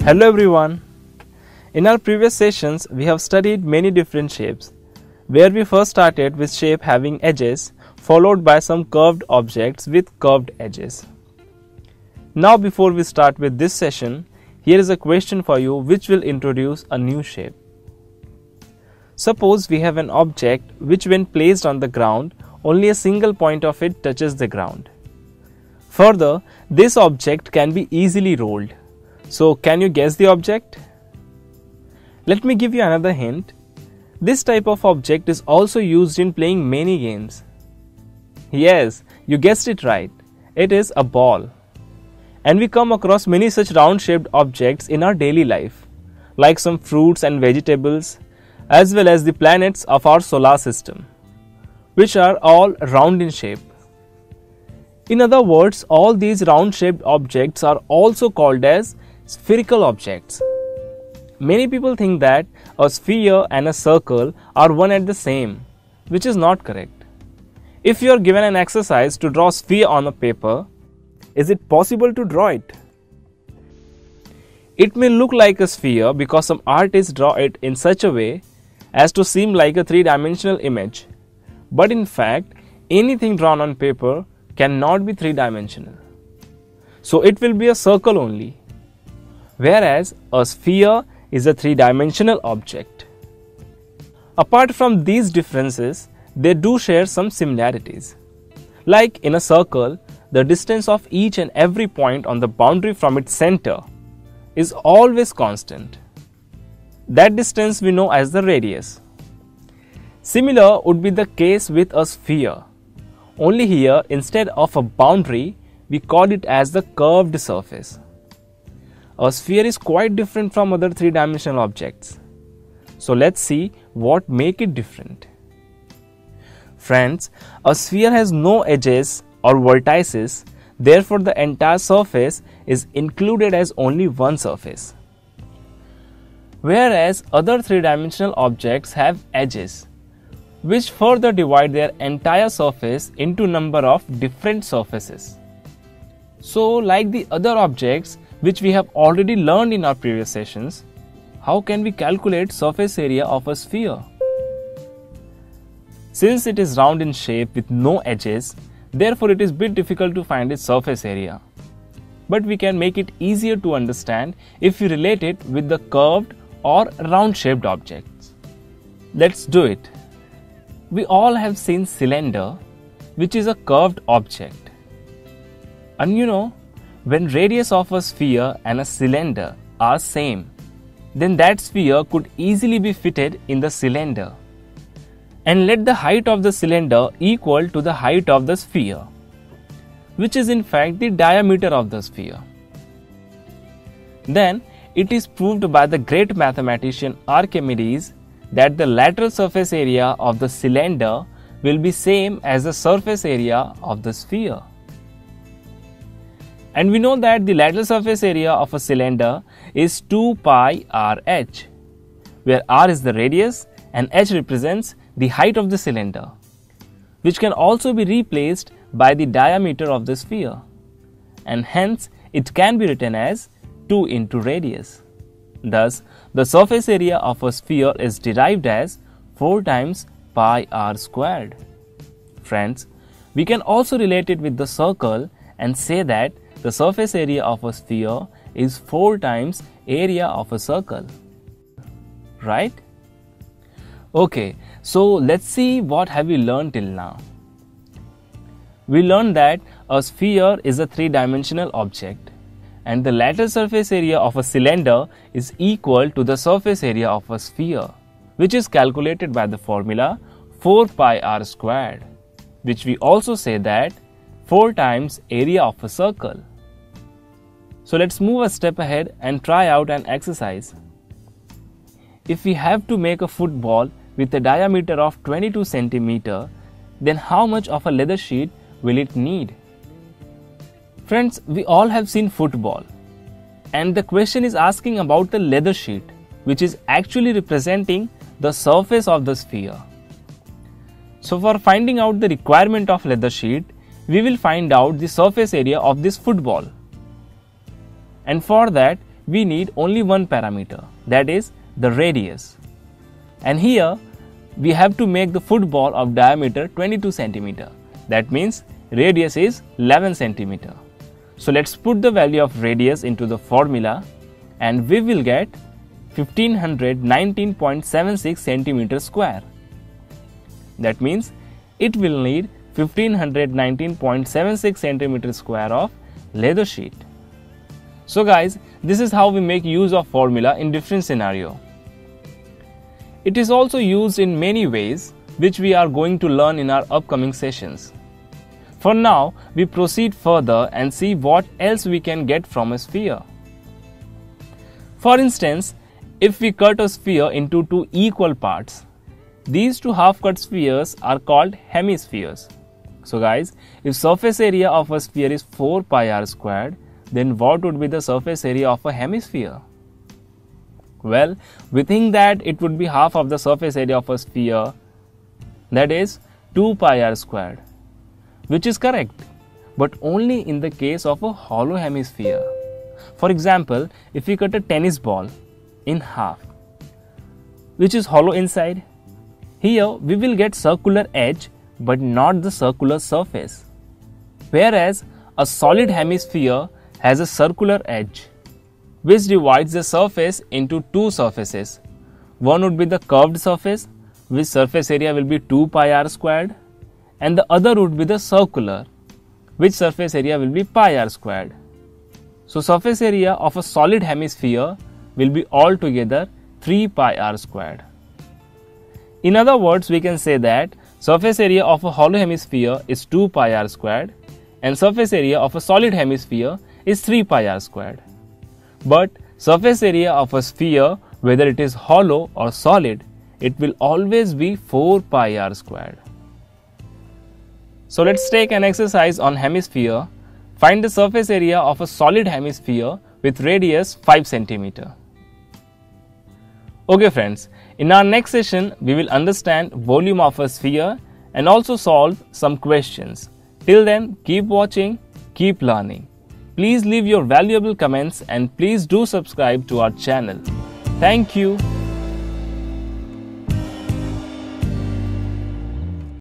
Hello everyone. In our previous sessions, we have studied many different shapes, where we first started with shape having edges, followed by some curved objects with curved edges. Now before we start with this session, here is a question for you which will introduce a new shape. Suppose we have an object which when placed on the ground, only a single point of it touches the ground. Further, this object can be easily rolled. So can you guess the object? Let me give you another hint. This type of object is also used in playing many games. Yes, you guessed it right. It is a ball. And we come across many such round-shaped objects in our daily life, like some fruits and vegetables, as well as the planets of our solar system, which are all round in shape. In other words, all these round-shaped objects are also called as spherical objects. Many people think that a sphere and a circle are one and the same, which is not correct. If you are given an exercise to draw a sphere on a paper, is it possible to draw it? It may look like a sphere because some artists draw it in such a way as to seem like a three-dimensional image. But in fact, anything drawn on paper cannot be three-dimensional. So it will be a circle only. Whereas a sphere is a three-dimensional object. Apart from these differences, they do share some similarities. Like in a circle, the distance of each and every point on the boundary from its center is always constant. That distance we know as the radius. Similar would be the case with a sphere. Only here, instead of a boundary, we call it as the curved surface. A sphere is quite different from other three-dimensional objects. So let's see what make it different. Friends, a sphere has no edges or vertices, therefore the entire surface is included as only one surface. Whereas other three-dimensional objects have edges, which further divide their entire surface into number of different surfaces. So like the other objects which we have already learned in our previous sessions, how can we calculate surface area of a sphere? Since it is round in shape with no edges, therefore it is a bit difficult to find its surface area. But we can make it easier to understand if we relate it with the curved or round shaped objects. Let's do it. We all have seen cylinder, which is a curved object. And you know, when radius of a sphere and a cylinder are same, then that sphere could easily be fitted in the cylinder. And let the height of the cylinder equal to the height of the sphere, which is in fact the diameter of the sphere. Then it is proved by the great mathematician Archimedes that the lateral surface area of the cylinder will be same as the surface area of the sphere. And we know that the lateral surface area of a cylinder is 2 pi RH, where R is the radius and H represents the height of the cylinder, which can also be replaced by the diameter of the sphere, and hence it can be written as 2 into radius. Thus, the surface area of a sphere is derived as 4 times pi r squared. Friends, we can also relate it with the circle and say that the surface area of a sphere is 4 times area of a circle. Right? Okay, so let's see what have we learned till now. We learned that a sphere is a three-dimensional object and the lateral surface area of a cylinder is equal to the surface area of a sphere, which is calculated by the formula 4 pi r squared, which we also say that 4 times area of a circle. So let's move a step ahead and try out an exercise. If we have to make a football with a diameter of 22 cm, then how much of a leather sheet will it need? Friends, we all have seen football, and the question is asking about the leather sheet, which is actually representing the surface of the sphere. So for finding out the requirement of leather sheet, we will find out the surface area of this football. And for that, we need only one parameter, that is the radius. And here we have to make the football of diameter 22 centimeter. That means radius is 11 centimeter. So let's put the value of radius into the formula and we will get 1519.76 centimeter square. That means it will need 1519.76 centimeter square of leather sheet. So guys, this is how we make use of formula in different scenario. It is also used in many ways which we are going to learn in our upcoming sessions. For now, we proceed further and see what else we can get from a sphere. For instance, if we cut a sphere into two equal parts, these two half-cut spheres are called hemispheres. So guys, if surface area of a sphere is 4 pi r squared, then what would be the surface area of a hemisphere? Well, we think that it would be half of the surface area of a sphere, that is 2 pi r squared, which is correct, but only in the case of a hollow hemisphere. For example, if we cut a tennis ball in half, which is hollow inside, here we will get circular edge but not the circular surface. Whereas a solid hemisphere has a circular edge which divides the surface into two surfaces. One would be the curved surface, which surface area will be 2 pi r squared, and the other would be the circular, which surface area will be pi r squared. So surface area of a solid hemisphere will be altogether 3 pi r squared. In other words, we can say that surface area of a hollow hemisphere is 2 pi r squared and surface area of a solid hemisphere is 3 pi r squared. But surface area of a sphere, whether it is hollow or solid, it will always be 4 pi r squared. So let's take an exercise on hemisphere. Find the surface area of a solid hemisphere with radius 5 cm. Okay friends, in our next session we will understand volume of a sphere and also solve some questions. Till then, keep watching, keep learning. Please leave your valuable comments and please do subscribe to our channel. Thank you.